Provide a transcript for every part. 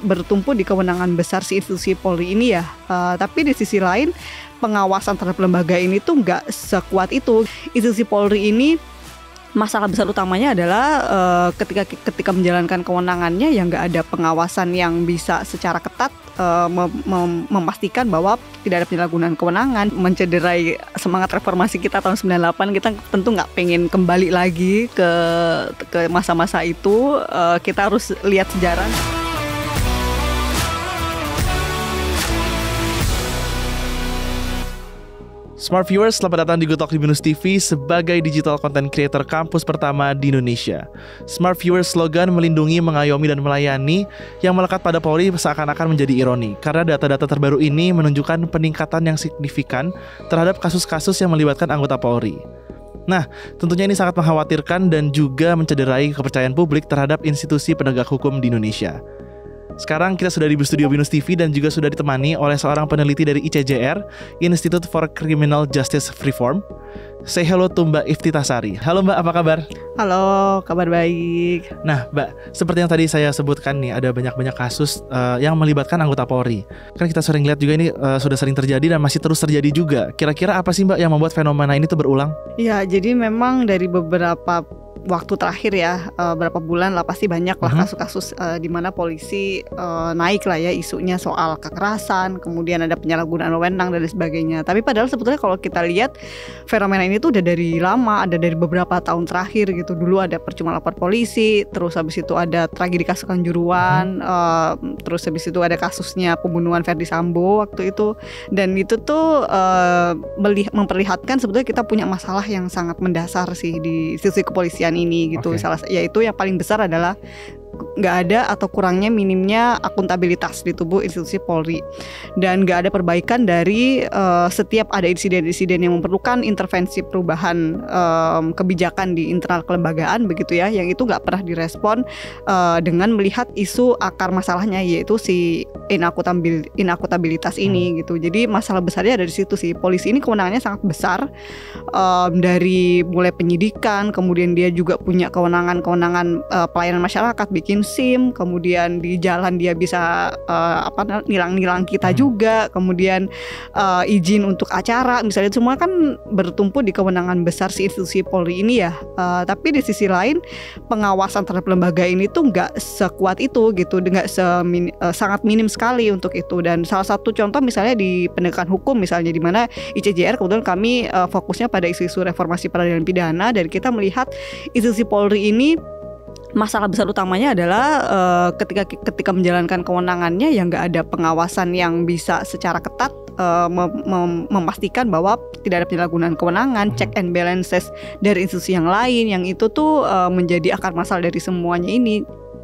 bertumpu di kewenangan besar si institusi Polri ini ya. Tapi di sisi lain pengawasan terhadap lembaga ini tuh nggak sekuat itu. Institusi Polri ini masalah besar utamanya adalah ketika menjalankan kewenangannya yang nggak ada pengawasan yang bisa secara ketat memastikan bahwa tidak ada penyalahgunaan kewenangan, mencederai semangat reformasi kita tahun 98. Kita tentu nggak pengen kembali lagi ke masa-masa itu. Kita harus lihat sejarah. Smart viewers, selamat datang di Good Talk di Binus TV sebagai digital content creator kampus pertama di Indonesia. Smart viewers slogan melindungi, mengayomi, dan melayani yang melekat pada Polri seakan-akan menjadi ironi karena data-data terbaru ini menunjukkan peningkatan yang signifikan terhadap kasus-kasus yang melibatkan anggota Polri. Nah, tentunya ini sangat mengkhawatirkan dan juga mencederai kepercayaan publik terhadap institusi penegak hukum di Indonesia. Sekarang kita sudah di studio Binus TV dan juga sudah ditemani oleh seorang peneliti dari ICJR, Institute for Criminal Justice Reform. Say hello to Mbak Iftitasari. Halo Mbak, apa kabar? Halo, kabar baik. Nah Mbak, seperti yang tadi saya sebutkan nih, ada banyak kasus yang melibatkan anggota Polri. Kan kita sering lihat juga ini sudah sering terjadi dan masih terus terjadi juga. Kira-kira apa sih Mbak yang membuat fenomena ini tuh berulang? Ya, jadi memang dari beberapa waktu terakhir ya, berapa bulan lah pasti banyak lah kasus-kasus di mana polisi naik lah ya isunya soal kekerasan, kemudian ada penyalahgunaan wewenang dan sebagainya. Tapi padahal sebetulnya kalau kita lihat fenomena ini tuh udah dari lama, ada dari beberapa tahun terakhir gitu. Dulu ada percuma lapor polisi, terus habis itu ada tragedi kasus Kanjuruhan, terus habis itu ada kasusnya pembunuhan Verdi Sambo waktu itu. Dan itu tuh memperlihatkan sebetulnya kita punya masalah yang sangat mendasar sih di institusi kepolisian ini gitu. Yaitu yang paling besar adalah nggak ada atau kurangnya minimnya akuntabilitas di tubuh institusi Polri, dan nggak ada perbaikan dari setiap ada insiden-insiden yang memerlukan intervensi perubahan kebijakan di internal kelembagaan begitu ya, yang itu nggak pernah direspon dengan melihat isu akar masalahnya, yaitu si inakutabilitas ini gitu. Jadi masalah besarnya dari situ sih. Polisi ini kewenangannya sangat besar, dari mulai penyidikan, kemudian dia juga punya kewenangan pelayanan masyarakat, bikin SIM, kemudian di jalan dia bisa nilang-nilang kita juga, kemudian izin untuk acara misalnya, semua kan bertumpu di kewenangan besar si institusi Polri ini ya. Tapi di sisi lain pengawasan terhadap lembaga ini tuh nggak sekuat itu gitu, sangat minim sekali untuk itu. Dan salah satu contoh misalnya di penegakan hukum misalnya, di mana ICJR kebetulan kami fokusnya pada isu-isu reformasi peradilan pidana, dan kita melihat institusi Polri ini masalah besar utamanya adalah ketika menjalankan kewenangannya yang nggak ada pengawasan yang bisa secara ketat memastikan bahwa tidak ada penyalahgunaan kewenangan, check and balances dari institusi yang lain, yang itu tuh menjadi akar masalah dari semuanya ini.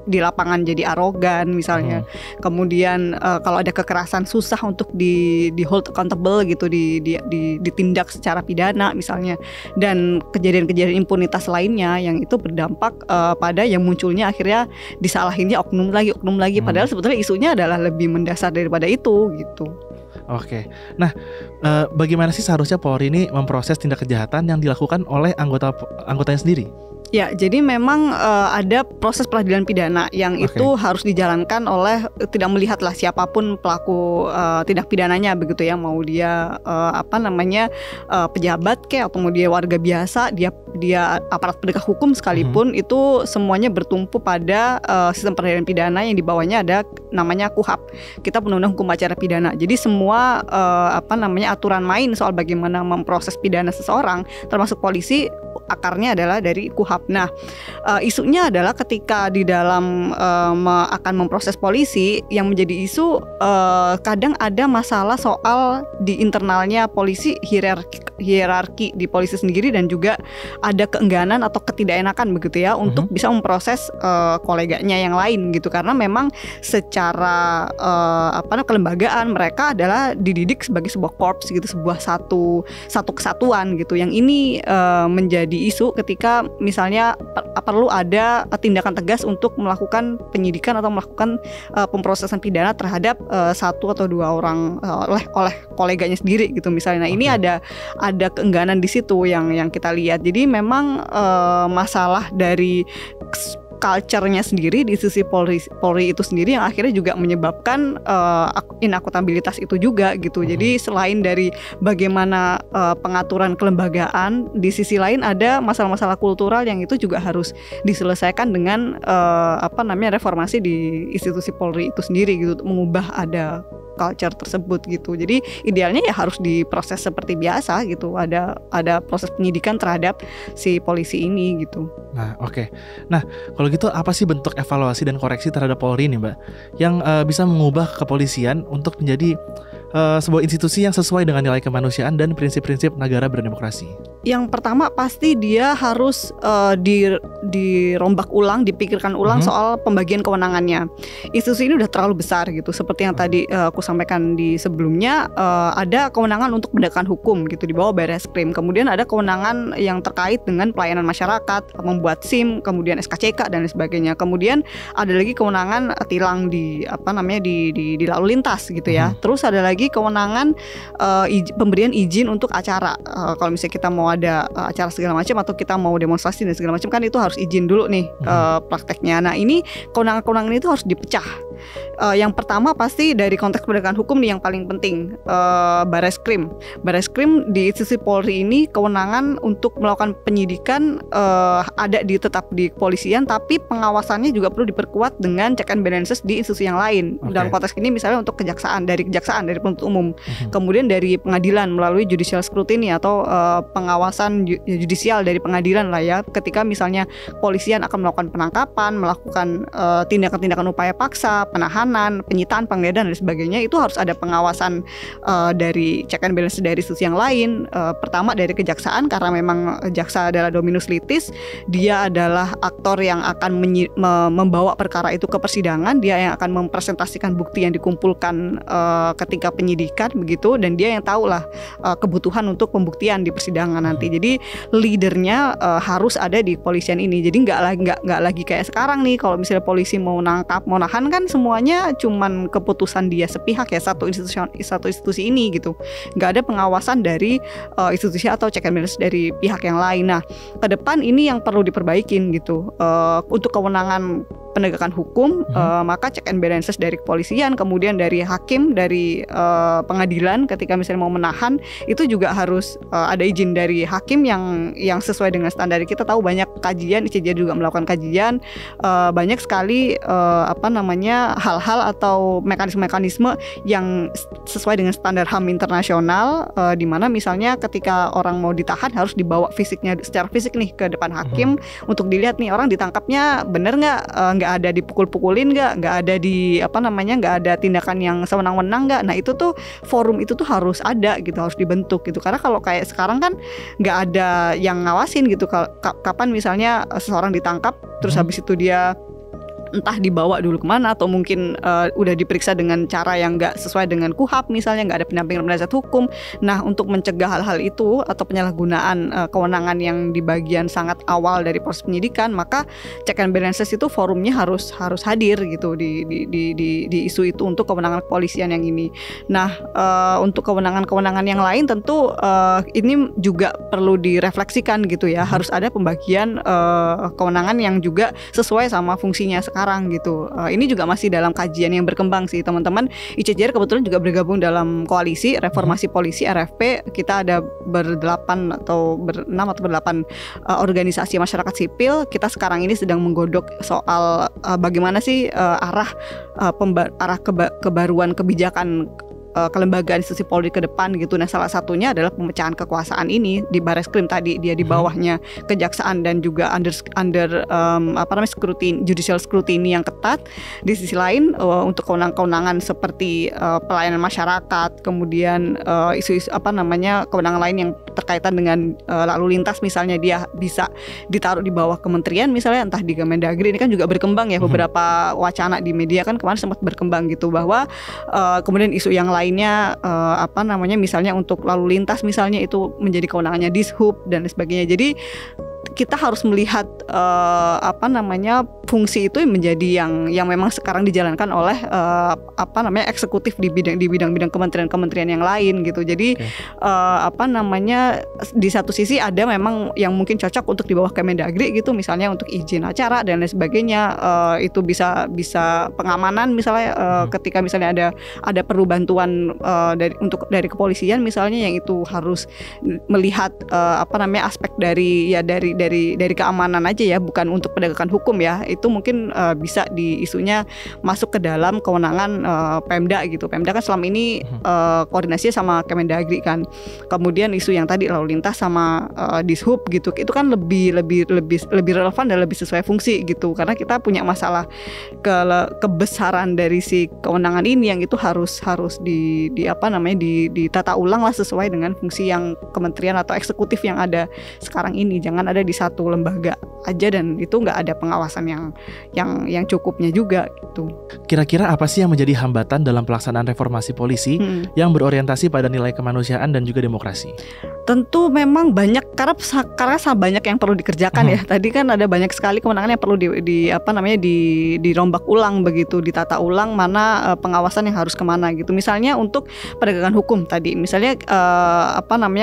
Di lapangan jadi arogan misalnya, kemudian kalau ada kekerasan susah untuk di hold accountable gitu, ditindak secara pidana misalnya, dan kejadian-kejadian impunitas lainnya yang itu berdampak pada yang munculnya akhirnya disalahinnya oknum lagi, padahal sebetulnya isunya adalah lebih mendasar daripada itu gitu. Oke, nah bagaimana sih seharusnya Polri ini memproses tindak kejahatan yang dilakukan oleh anggotanya sendiri? Ya, jadi memang ada proses peradilan pidana yang itu harus dijalankan oleh, tidak melihatlah siapapun pelaku tindak pidananya begitu ya, mau dia pejabat kayak atau mau dia warga biasa, dia aparat penegak hukum sekalipun, itu semuanya bertumpu pada sistem peradilan pidana yang di bawahnya ada namanya KUHP, Kitab Undang-Undang Hukum Acara Pidana. Jadi semua aturan main soal bagaimana memproses pidana seseorang, termasuk polisi, akarnya adalah dari KUHP. Nah, isunya adalah ketika di dalam akan memproses polisi, yang menjadi isu kadang ada masalah soal di internalnya polisi, hierarki di polisi sendiri, dan juga ada keengganan atau ketidakenakan begitu ya untuk bisa memproses koleganya yang lain gitu, karena memang secara kelembagaan mereka adalah dididik sebagai sebuah korps gitu, sebuah satu kesatuan gitu. Yang ini menjadi isu ketika misalnya perlu ada tindakan tegas untuk melakukan penyidikan atau melakukan pemprosesan pidana terhadap satu atau dua orang oleh koleganya sendiri gitu misalnya. Nah, ini ada keengganan di situ yang kita lihat. Jadi memang masalah dari culture-nya sendiri di sisi Polri itu sendiri yang akhirnya juga menyebabkan inakutabilitas itu juga gitu. Jadi selain dari bagaimana pengaturan kelembagaan, di sisi lain ada masalah-masalah kultural yang itu juga harus diselesaikan dengan reformasi di institusi Polri itu sendiri gitu, mengubah ada culture tersebut gitu. Jadi idealnya ya harus diproses seperti biasa gitu. Ada proses penyidikan terhadap si polisi ini gitu. Nah, oke. Nah, kalau gitu apa sih bentuk evaluasi dan koreksi terhadap Polri nih, Mbak? Yang bisa mengubah kepolisian untuk menjadi sebuah institusi yang sesuai dengan nilai kemanusiaan dan prinsip-prinsip negara berdemokrasi? Yang pertama pasti dia harus dirombak ulang, dipikirkan ulang soal pembagian kewenangannya. Institusi ini udah terlalu besar gitu. Seperti yang tadi aku sampaikan di sebelumnya, ada kewenangan untuk penegakan hukum gitu di bawah Barreskrim. Kemudian ada kewenangan yang terkait dengan pelayanan masyarakat, membuat SIM, kemudian SKCK dan sebagainya. Kemudian ada lagi kewenangan tilang di lalu lintas gitu ya. Terus ada lagi kewenangan pemberian izin untuk acara. Kalau misalnya kita mau ada acara segala macam atau kita mau demonstrasi dan segala macam kan itu harus izin dulu nih prakteknya. Nah ini kewenangan-kewenangan itu harus dipecah. Yang pertama pasti dari konteks penegakan hukum nih yang paling penting, Barreskrim di institusi Polri ini kewenangan untuk melakukan penyidikan ada tetap di kepolisian, tapi pengawasannya juga perlu diperkuat dengan check and balances di institusi yang lain. Dalam konteks ini misalnya untuk kejaksaan dari penuntut umum, kemudian dari pengadilan melalui judicial scrutiny atau pengawasan judicial dari pengadilan lah ya, ketika misalnya kepolisian akan melakukan penangkapan, melakukan tindakan-tindakan upaya paksa, penahanan, penyitaan, penggeledahan dan sebagainya, itu harus ada pengawasan dari check and balance dari institusi yang lain. Pertama dari kejaksaan, karena memang jaksa adalah dominus litis, dia adalah aktor yang akan membawa perkara itu ke persidangan, dia yang akan mempresentasikan bukti yang dikumpulkan ketika penyidikan begitu, dan dia yang tahu lah kebutuhan untuk pembuktian di persidangan nanti. Jadi leadernya harus ada di kepolisian ini. Jadi nggak lagi kayak sekarang nih, kalau misalnya polisi mau nangkap, mau nahan kan semuanya cuman keputusan dia sepihak ya, satu institusi ini gitu. Nggak ada pengawasan dari institusi atau check and balance dari pihak yang lain. Nah, ke depan ini yang perlu diperbaikin gitu. Untuk kewenangan penegakan hukum, maka check and balances dari kepolisian, kemudian dari hakim, dari pengadilan ketika misalnya mau menahan, itu juga harus ada izin dari hakim yang sesuai dengan standar. Kita tahu banyak kajian, ICJ juga melakukan kajian, banyak sekali hal-hal atau mekanisme-mekanisme yang sesuai dengan standar HAM internasional, di mana misalnya ketika orang mau ditahan harus dibawa fisiknya secara fisik nih ke depan hakim untuk dilihat nih orang ditangkapnya bener nggak ada dipukul-pukulin nggak ada nggak ada tindakan yang sewenang-wenang nggak. Nah itu tuh forum itu tuh harus ada gitu, harus dibentuk gitu, karena kalau kayak sekarang kan nggak ada yang ngawasin gitu. Kapan misalnya seseorang ditangkap terus habis itu dia entah dibawa dulu kemana atau mungkin udah diperiksa dengan cara yang nggak sesuai dengan KUHAP misalnya, nggak ada pendampingan penasihat hukum. Nah untuk mencegah hal-hal itu atau penyalahgunaan kewenangan yang di bagian sangat awal dari proses penyidikan, maka check and balances itu forumnya harus hadir gitu di isu itu untuk kewenangan kepolisian yang ini. Nah untuk kewenangan yang lain tentu ini juga perlu direfleksikan gitu ya, harus ada pembagian kewenangan yang juga sesuai sama fungsinya sekarang gitu. Ini juga masih dalam kajian yang berkembang sih teman-teman. ICJR kebetulan juga bergabung dalam koalisi reformasi polisi RFP. Kita ada berdelapan organisasi masyarakat sipil. Kita sekarang ini sedang menggodok soal bagaimana sih arah kebaruan kebijakan kelembagaan institusi Polri ke depan gitu. Nah salah satunya adalah pemecahan kekuasaan ini di Barreskrim tadi, dia di bawahnya kejaksaan dan juga under judicial scrutiny yang ketat. Di sisi lain untuk kewenangan-kewenangan seperti pelayanan masyarakat, kemudian isu-isu kewenangan lain yang terkaitan dengan lalu lintas misalnya, dia bisa ditaruh di bawah kementerian misalnya, entah di Kemendagri. Ini kan juga berkembang ya, beberapa wacana di media kan kemarin sempat berkembang gitu, bahwa kemudian isu yang lainnya misalnya untuk lalu lintas misalnya itu menjadi kewenangannya Dishub dan sebagainya. Jadi kita harus melihat fungsi itu menjadi yang memang sekarang dijalankan oleh eksekutif di bidang-bidang kementerian yang lain gitu. Jadi di satu sisi ada memang yang mungkin cocok untuk di bawah Kemendagri gitu, misalnya untuk izin acara dan lain sebagainya, itu bisa pengamanan misalnya ketika misalnya ada perlu bantuan dari kepolisian misalnya, yang itu harus melihat aspek dari keamanan aja ya, bukan untuk penegakan hukum ya. Itu mungkin bisa isunya masuk ke dalam kewenangan Pemda gitu. Pemda kan selama ini koordinasinya sama Kemendagri kan. Kemudian isu yang tadi lalu lintas sama Dishub gitu, itu kan lebih relevan dan lebih sesuai fungsi gitu. Karena kita punya masalah kebesaran dari si kewenangan ini yang itu harus ditata ulang lah sesuai dengan fungsi yang kementerian atau eksekutif yang ada sekarang ini. Jangan ada di satu lembaga aja dan itu nggak ada pengawasan yang cukupnya juga gitu. Kira-kira apa sih yang menjadi hambatan dalam pelaksanaan reformasi polisi yang berorientasi pada nilai kemanusiaan dan juga demokrasi? Tentu memang banyak karena banyak yang perlu dikerjakan ya. Tadi kan ada banyak sekali kewenangan yang perlu dirombak ulang begitu, ditata ulang mana pengawasan yang harus kemana gitu. Misalnya untuk penegakan hukum tadi, misalnya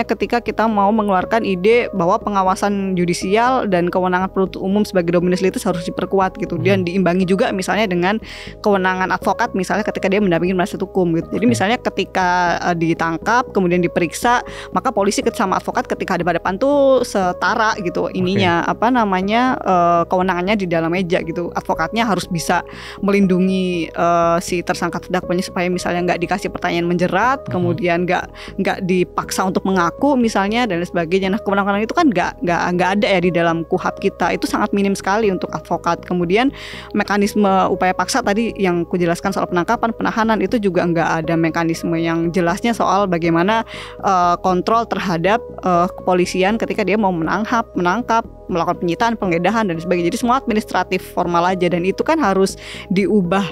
ketika kita mau mengeluarkan ide bahwa pengawasan yudisial dan kewenangan penuntut umum sebagai dominus litis harus diperkuat gitu, dan diimbangi juga misalnya dengan kewenangan advokat misalnya ketika dia mendampingi penasihat hukum gitu. Jadi misalnya ketika ditangkap kemudian diperiksa, maka polisi sama advokat ketika hadapan tuh setara gitu ininya kewenangannya di dalam meja gitu. Advokatnya harus bisa melindungi si tersangka terdakwanya supaya misalnya nggak dikasih pertanyaan menjerat, kemudian nggak dipaksa untuk mengaku misalnya dan lain sebagainya. Nah, kewenangan itu kan nggak ada ya di dalam KUHAP kita, itu sangat minim sekali untuk advokat. Kemudian mekanisme upaya paksa tadi yang kujelaskan soal penangkapan, penahanan, itu juga nggak ada mekanisme yang jelasnya soal bagaimana kontrol terhadap kepolisian ketika dia mau menangkap, melakukan penyitaan, penggeledahan dan sebagainya. Jadi semua administratif formal aja, dan itu kan harus diubah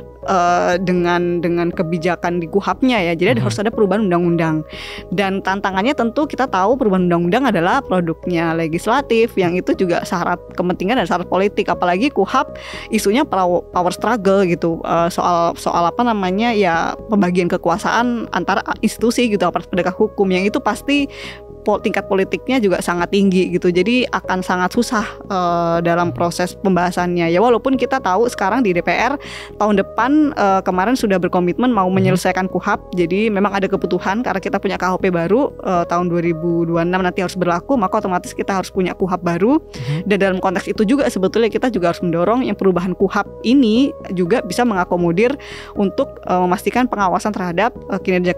dengan kebijakan di KUHAP-nya ya. Jadi harus ada perubahan undang-undang. Dan tantangannya tentu kita tahu perubahan undang-undang adalah produknya legislatif, yang itu juga syarat kepentingan dan syarat politik. Apalagi KUHAP isunya power struggle gitu, soal pembagian kekuasaan antara institusi gitu, aparat penegak hukum, yang itu pasti tingkat politiknya juga sangat tinggi gitu. Jadi akan sangat susah dalam proses pembahasannya ya. Walaupun kita tahu sekarang di DPR tahun depan kemarin sudah berkomitmen mau menyelesaikan KUHAP. Jadi memang ada kebutuhan karena kita punya KHP baru tahun 2026 nanti harus berlaku, maka otomatis kita harus punya KUHAP baru. Dan dalam konteks itu juga sebetulnya kita juga harus mendorong yang perubahan KUHAP ini juga bisa mengakomodir untuk memastikan pengawasan terhadap kinerja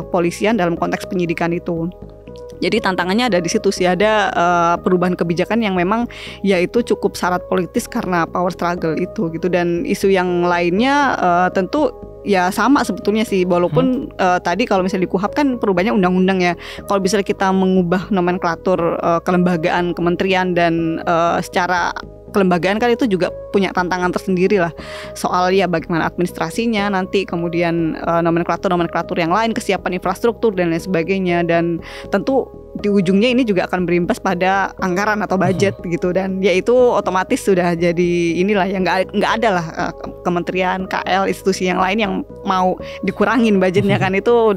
polisian dalam konteks penyidikan itu. Jadi tantangannya ada di situ sih, ada perubahan kebijakan yang memang yaitu cukup syarat politis karena power struggle itu gitu. Dan isu yang lainnya tentu ya sama sebetulnya sih, walaupun tadi kalau misalnya di KUHAP kan perubahannya undang-undang ya. Kalau misalnya kita mengubah nomenklatur kelembagaan kementerian dan secara kelembagaan kan itu juga punya tantangan tersendiri lah soal ya bagaimana administrasinya nanti, kemudian nomenklatur yang lain, kesiapan infrastruktur dan lain sebagainya. Dan tentu di ujungnya ini juga akan berimbas pada anggaran atau budget gitu, dan ya itu otomatis sudah jadi inilah yang nggak ada lah kementerian, KL, institusi yang lain yang mau dikurangin budgetnya kan, itu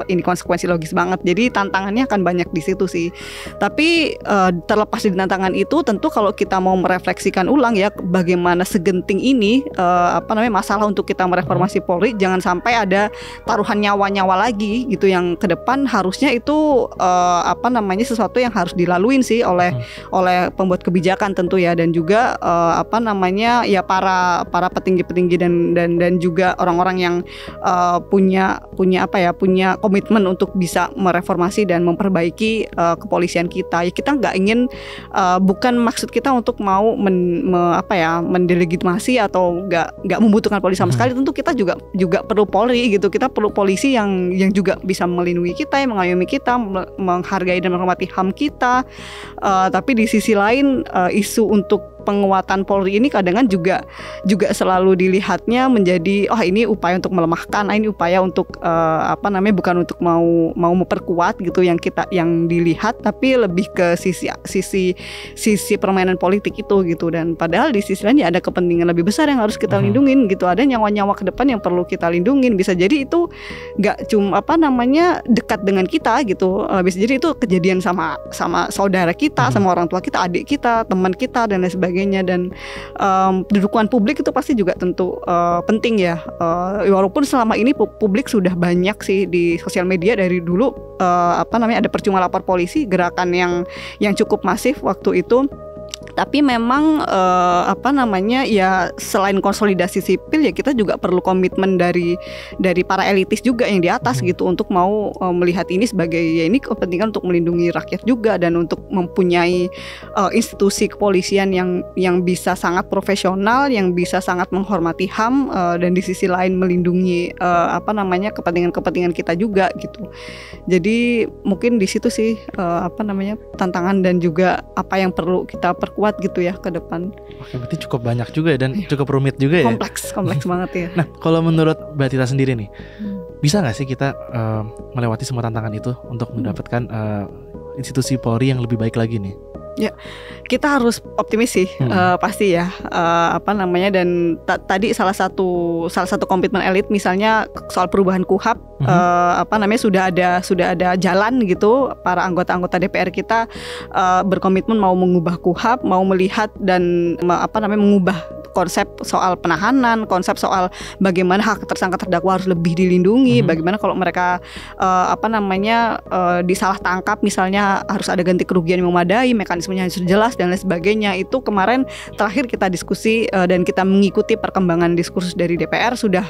ini konsekuensi logis banget. Jadi tantangannya akan banyak di situ sih. Tapi terlepas dari tantangan itu, tentu kalau kita mau merefleksikan ulang ya bagaimana segenting ini masalah untuk kita mereformasi Polri, jangan sampai ada taruhan nyawa-nyawa lagi gitu yang ke depan. Harusnya itu sesuatu yang harus dilaluin sih oleh pembuat kebijakan tentu ya, dan juga para petinggi-petinggi dan juga orang-orang yang punya komitmen untuk bisa mereformasi dan memperbaiki kepolisian kita. Ya kita nggak ingin, bukan maksud kita untuk mau mendelegitimasi atau nggak membutuhkan polisi sama sekali. Tentu kita juga perlu Polri gitu. Kita perlu polisi yang juga bisa melindungi kita, yang mengayomi kita, menghargai dan menghormati HAM kita. Tapi di sisi lain isu untuk penguatan Polri ini kadang juga selalu dilihatnya menjadi ini upaya untuk melemahkan, ini upaya untuk bukan untuk mau memperkuat gitu yang dilihat, tapi lebih ke sisi permainan politik itu gitu. Dan padahal di sisi lain ya ada kepentingan lebih besar yang harus kita lindungin gitu, ada nyawa-nyawa ke depan yang perlu kita lindungin. Bisa jadi itu nggak cuma dekat dengan kita gitu, bisa jadi itu kejadian sama saudara kita, sama orang tua kita, adik kita, teman kita dan lain sebagainya. Dan dukungan publik itu pasti juga tentu penting ya, walaupun selama ini publik sudah banyak sih di sosial media dari dulu ada percuma lapor polisi, gerakan yang cukup masif waktu itu. Tapi memang ya selain konsolidasi sipil ya kita juga perlu komitmen dari para elitis juga yang di atas gitu, untuk mau melihat ini sebagai ya ini kepentingan untuk melindungi rakyat juga, dan untuk mempunyai institusi kepolisian yang bisa sangat profesional, yang bisa sangat menghormati HAM, dan di sisi lain melindungi kepentingan kita juga gitu. Jadi mungkin di situ sih tantangan dan juga apa yang perlu kita perkuat gitu ya ke depan. Oke, berarti cukup banyak juga dan cukup rumit juga ya. Kompleks banget ya. Nah, kalau menurut Mbak Tita sendiri nih, bisa nggak sih kita melewati semua tantangan itu untuk mendapatkan institusi Polri yang lebih baik lagi nih? Ya, kita harus optimis sih, pasti ya. Dan tadi salah satu komitmen elit misalnya soal perubahan KUHAP, sudah ada jalan gitu. Para anggota-anggota DPR kita berkomitmen mau mengubah KUHAP, mau melihat dan mengubah konsep soal penahanan, konsep soal bagaimana hak tersangka terdakwa harus lebih dilindungi, bagaimana kalau mereka disalah tangkap misalnya harus ada ganti kerugian yang memadai, mekanismenya harus jelas dan lain sebagainya. Itu kemarin terakhir kita diskusi dan kita mengikuti perkembangan diskursus dari DPR, sudah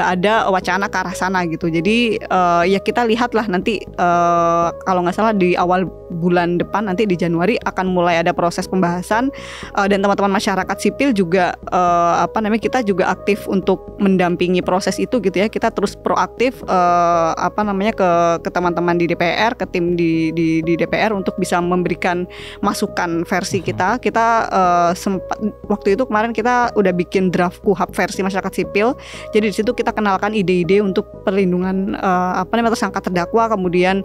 ada wacana ke arah sana gitu. Jadi ya kita lihatlah nanti kalau nggak salah di awal bulan depan, nanti di Januari akan mulai ada proses pembahasan, dan teman-teman masyarakat sipil juga kita juga aktif untuk mendampingi proses itu gitu ya. Kita terus proaktif ke teman-teman di DPR, ke tim di DPR untuk bisa memberikan masukan versi kita. Kita sempat waktu itu kemarin kita udah bikin draft KUHAP versi masyarakat sipil. Jadi di situ kita kenalkan ide-ide untuk perlindungan tersangka terdakwa, kemudian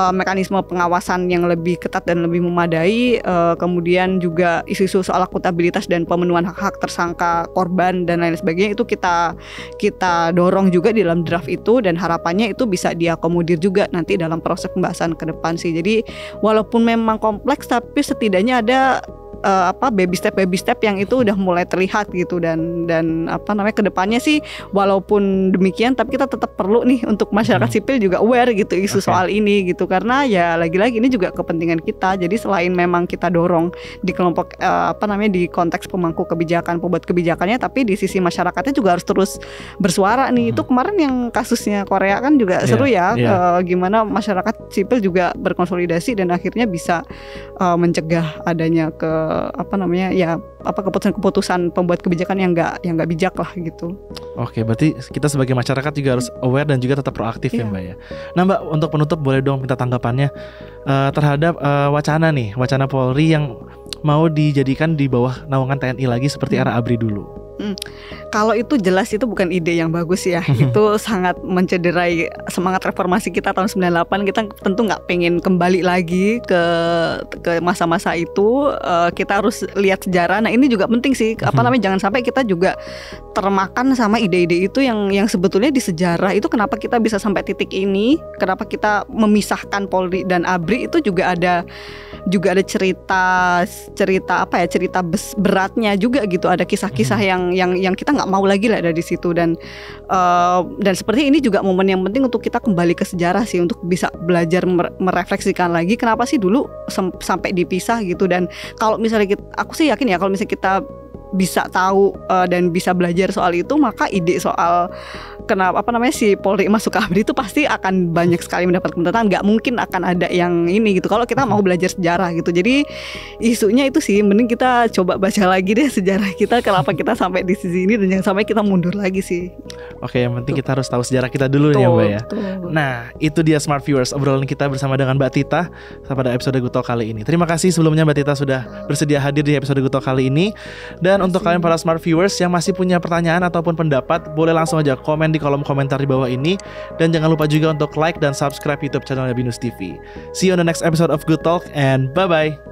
mekanisme pengawasan yang lebih ketat dan lebih memadai, kemudian juga isu-isu soal akuntabilitas dan pemenuhan hak-hak tersangka korban dan lain sebagainya. Itu kita dorong juga di dalam draft itu, dan harapannya itu bisa diakomodir juga nanti dalam proses pembahasan ke depan sih. Jadi walaupun memang kompleks, tapi setidaknya ada baby step yang itu udah mulai terlihat gitu. Dan kedepannya sih walaupun demikian, tapi kita tetap perlu nih untuk masyarakat sipil juga aware gitu isu soal ini gitu, karena ya lagi-lagi ini juga kepentingan kita. Jadi selain memang kita dorong di kelompok di konteks pemangku kebijakan, pembuat kebijakannya, tapi di sisi masyarakatnya juga harus terus bersuara nih. Itu kemarin yang kasusnya Korea kan juga seru ya, gimana masyarakat sipil juga berkonsolidasi dan akhirnya bisa mencegah adanya keputusan pembuat kebijakan yang nggak bijak lah gitu. Oke, berarti kita sebagai masyarakat juga harus aware dan juga tetap proaktif ya Mbak ya. Nah Mbak, untuk penutup boleh dong minta tanggapannya terhadap wacana Polri yang mau dijadikan di bawah naungan TNI lagi seperti era ABRI dulu. Kalau itu jelas itu bukan ide yang bagus ya. Itu sangat mencederai semangat reformasi kita tahun 98. Kita tentu nggak pengen kembali lagi ke masa-masa itu. Kita harus lihat sejarah. Nah ini juga penting sih. Jangan sampai kita juga termakan sama ide-ide itu yang sebetulnya di sejarah itu kenapa kita bisa sampai titik ini. Kenapa kita memisahkan Polri dan ABRI itu juga ada cerita beratnya juga gitu. Ada kisah-kisah yang kita nggak mau lagi lah ada di situ. Dan seperti ini juga momen yang penting untuk kita kembali ke sejarah sih, untuk bisa belajar merefleksikan lagi kenapa sih dulu sampai dipisah gitu. Dan kalau misalnya aku sih yakin ya, kalau misalnya kita bisa tahu dan bisa belajar soal itu, maka ide soal kenapa si Polri masuk ke ABRI itu pasti akan banyak sekali mendapat penentangan. Nggak mungkin akan ada yang ini gitu kalau kita mau belajar sejarah gitu. Jadi isunya itu sih mending kita coba baca lagi deh sejarah kita, kenapa kita sampai di sini dan jangan sampai kita mundur lagi sih. Oke, yang penting kita harus tahu sejarah kita dulu ya Mbak ya. Nah, itu dia Smart Viewers, obrolan kita bersama dengan Mbak Tita pada episode Good Talk kali ini. Terima kasih sebelumnya Mbak Tita sudah bersedia hadir di episode Good Talk kali ini. Dan untuk kalian para Smart Viewers yang masih punya pertanyaan ataupun pendapat, boleh langsung aja komen di kolom komentar di bawah ini. Dan jangan lupa juga untuk like dan subscribe YouTube channelnya Binus TV. See you on the next episode of Good Talk and bye-bye.